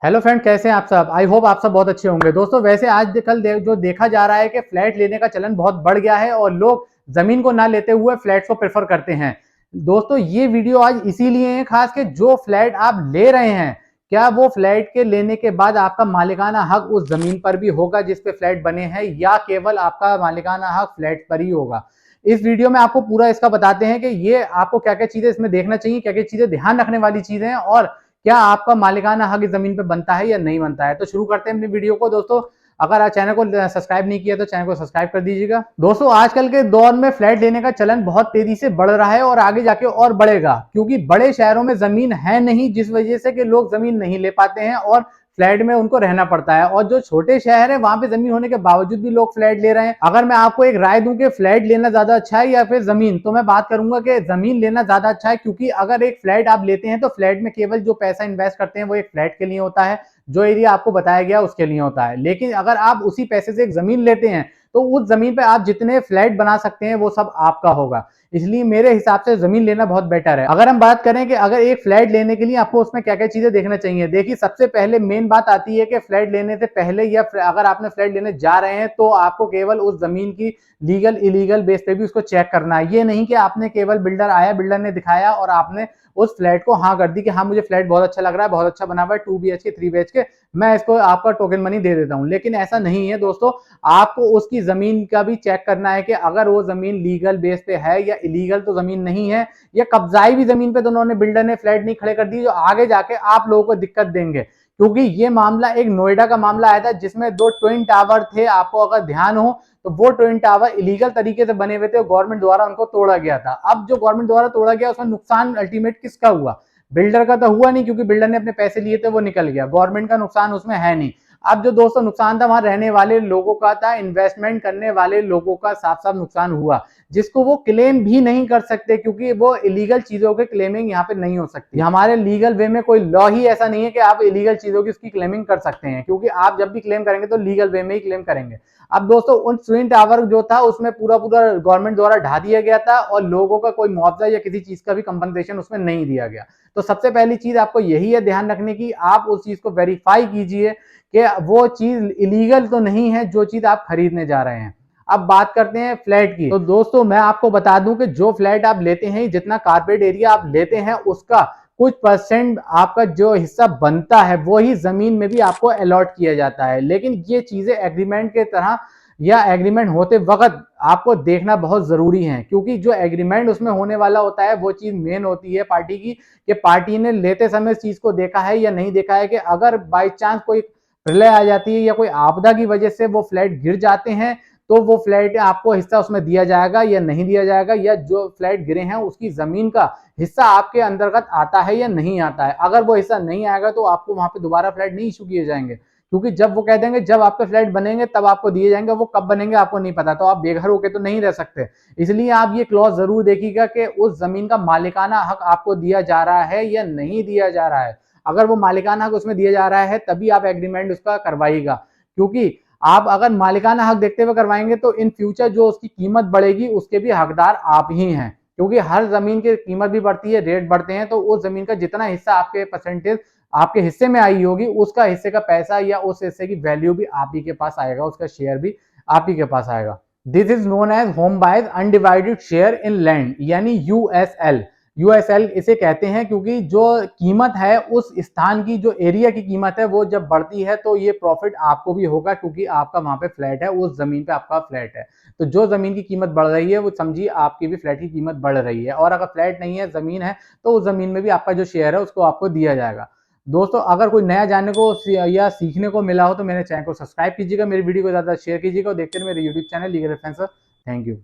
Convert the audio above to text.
Hello friend, कैसे हैं आप सब। आई होप आप सब बहुत अच्छे होंगे। दोस्तों वैसे आज कल जो देखा जा रहा है कि फ्लैट लेने का चलन बहुत बढ़ गया है और लोग जमीन को ना लेते हुए फ्लैट्स को प्रेफर करते हैं। दोस्तों ये वीडियो आज इसीलिए है खास के जो फ्लैट आप ले रहे हैं, क्या वो फ्लैट के लेने के बाद आपका मालिकाना हक उस जमीन पर भी होगा जिस पे फ्लैट बने हैं, या केवल आपका मालिकाना हक फ्लैट पर ही होगा। इस वीडियो में आपको पूरा इसका बताते हैं कि ये आपको क्या क्या चीजें इसमें देखना चाहिए, क्या क्या चीजें ध्यान रखने वाली चीजें हैं, और क्या आपका मालिकाना हक इस जमीन पे बनता है या नहीं बनता है। तो शुरू करते हैं अपनी वीडियो को। दोस्तों अगर आप चैनल को सब्सक्राइब नहीं किया तो चैनल को सब्सक्राइब कर दीजिएगा। दोस्तों आजकल के दौर में फ्लैट लेने का चलन बहुत तेजी से बढ़ रहा है और आगे जाके और बढ़ेगा, क्योंकि बड़े शहरों में जमीन है नहीं, जिस वजह से कि लोग जमीन नहीं ले पाते हैं और फ्लैट में उनको रहना पड़ता है। और जो छोटे शहर है वहां पे जमीन होने के बावजूद भी लोग फ्लैट ले रहे हैं। अगर मैं आपको एक राय दूं कि फ्लैट लेना ज्यादा अच्छा है या फिर जमीन, तो मैं बात करूंगा कि जमीन लेना ज्यादा अच्छा है। क्योंकि अगर एक फ्लैट आप लेते हैं तो फ्लैट में केवल जो पैसा इन्वेस्ट करते हैं वो एक फ्लैट के लिए होता है, जो एरिया आपको बताया गया उसके लिए होता है। लेकिन अगर आप उसी पैसे से एक जमीन लेते हैं तो उस जमीन पे आप जितने फ्लैट बना सकते हैं वो सब आपका होगा। इसलिए मेरे हिसाब से जमीन लेना बहुत बेटर है। अगर हम बात करें कि अगर एक फ्लैट लेने के लिए आपको उसमें क्या क्या चीजें देखना चाहिए, देखिए सबसे पहले मेन बात आती है कि फ्लैट लेने से पहले या अगर आपने फ्लैट लेने जा रहे हैं तो आपको केवल उस जमीन की लीगल इलीगल बेस पे भी उसको चेक करना है। ये नहीं कि आपने केवल बिल्डर आया, बिल्डर ने दिखाया और आपने उस फ्लैट को हाँ कर दी कि हाँ मुझे फ्लैट बहुत अच्छा लग रहा है, बहुत अच्छा बना हुआ है, 2 BHK 3 BHK, मैं इसको आपका टोकन मनी दे देता हूं। लेकिन ऐसा नहीं है दोस्तों, आपको उसकी जमीन का भी चेक करना है कि अगर वो जमीन लीगल बेस पे है या इलीगल तो जमीन नहीं है, या कब्जाई भी जमीन पे दोनों ने बिल्डर ने फ्लैट नहीं खड़े कर दी जो आगे जाके आप लोगों को दिक्कत देंगे। क्योंकि ये मामला एक नोएडा का मामला आया था जिसमें 2 ट्विन टावर थे, आपको अगर ध्यान हो तो वो ट्विन टावर इलीगल तरीके से बने हुए थे, गवर्नमेंट द्वारा उनको तोड़ा गया था। अब जो गवर्नमेंट द्वारा तोड़ा गया उसमें नुकसान अल्टीमेट किसका हुआ? बिल्डर का तो हुआ नहीं, क्योंकि बिल्डर ने अपने पैसे लिए थे वो निकल गया, गवर्नमेंट का नुकसान उसमें है नहीं। अब जो दोस्तों नुकसान था वहां रहने वाले लोगों का था, इन्वेस्टमेंट करने वाले लोगों का साफ साफ नुकसान हुआ, जिसको वो क्लेम भी नहीं कर सकते, क्योंकि वो इलीगल चीजों के क्लेमिंग यहाँ पे नहीं हो सकती। हमारे लीगल वे में कोई लॉ ही ऐसा नहीं है कि आप इलीगल चीजों की उसकी क्लेमिंग कर सकते हैं, क्योंकि आप जब भी क्लेम करेंगे तो लीगल वे में ही क्लेम करेंगे। अब दोस्तों उन ट्विन टावर जो था उसमें पूरा पूरा गवर्नमेंट द्वारा ढा दिया गया था और लोगों का कोई मुआवजा या किसी चीज का भी कंपनसेशन उसमें नहीं दिया गया। तो सबसे पहली चीज आपको यही है ध्यान रखने की, आप उस चीज को वेरीफाई कीजिए कि वो चीज इलीगल तो नहीं है जो चीज आप खरीदने जा रहे हैं। अब बात करते हैं फ्लैट की। तो दोस्तों मैं आपको बता दूं कि जो फ्लैट आप लेते हैं, जितना कारपेट एरिया आप लेते हैं उसका कुछ परसेंट आपका जो हिस्सा बनता है वो ही जमीन में भी आपको अलॉट किया जाता है। लेकिन ये चीजें एग्रीमेंट के तरह या एग्रीमेंट होते वक्त आपको देखना बहुत जरूरी है, क्योंकि जो एग्रीमेंट उसमें होने वाला होता है वो चीज मेन होती है पार्टी की, कि पार्टी ने लेते समय इस चीज को देखा है या नहीं देखा है, कि अगर बाई चांस कोई प्रलय आ जाती है या कोई आपदा की वजह से वो फ्लैट गिर जाते हैं तो वो फ्लैट आपको हिस्सा उसमें दिया जाएगा या नहीं दिया जाएगा, या जो फ्लैट गिरे हैं उसकी जमीन का हिस्सा आपके अंतर्गत आता है या नहीं आता है। अगर वो हिस्सा नहीं आएगा तो आपको वहां पे दोबारा फ्लैट नहीं इशू किए जाएंगे, क्योंकि जब वो कह देंगे जब आपके फ्लैट बनेंगे तब आपको दिए जाएंगे, वो कब बनेंगे आपको नहीं पता, तो आप बेघर होके तो नहीं रह सकते। इसलिए आप ये क्लॉज जरूर देखिएगा कि उस जमीन का मालिकाना हक आपको दिया जा रहा है या नहीं दिया जा रहा है। अगर वो मालिकाना हक उसमें दिया जा रहा है तभी आप एग्रीमेंट उसका करवाइएगा, क्योंकि आप अगर मालिकाना हक देखते हुए करवाएंगे तो इन फ्यूचर जो उसकी कीमत बढ़ेगी उसके भी हकदार आप ही हैं। क्योंकि हर जमीन की कीमत भी बढ़ती है, रेट बढ़ते हैं, तो उस जमीन का जितना हिस्सा आपके परसेंटेज आपके हिस्से में आई होगी उसका हिस्से का पैसा या उस हिस्से की वैल्यू भी आप ही के पास आएगा, उसका शेयर भी आप ही के पास आएगा। This is known age home boys undivided share in land, यानी यूएसएल। यूएसएल इसे कहते हैं क्योंकि जो कीमत है उस स्थान की, जो एरिया की कीमत है वो जब बढ़ती है तो ये प्रॉफिट आपको भी होगा, क्योंकि आपका वहां पे फ्लैट है, उस जमीन पे आपका फ्लैट है। तो जो जमीन की कीमत बढ़ रही है वो समझिए आपकी भी फ्लैट की कीमत बढ़ रही है, और अगर फ्लैट नहीं है जमीन है तो उस जमीन में भी आपका जो शेयर है उसको आपको दिया जाएगा। दोस्तों अगर कोई नया जानने को या सीखने को मिला हो तो मेरे चैनल को सब्सक्राइब कीजिएगा, मेरी वीडियो को ज्यादा शेयर कीजिएगा और देखते रहिए मेरे YouTube channel legal reference. Thank you.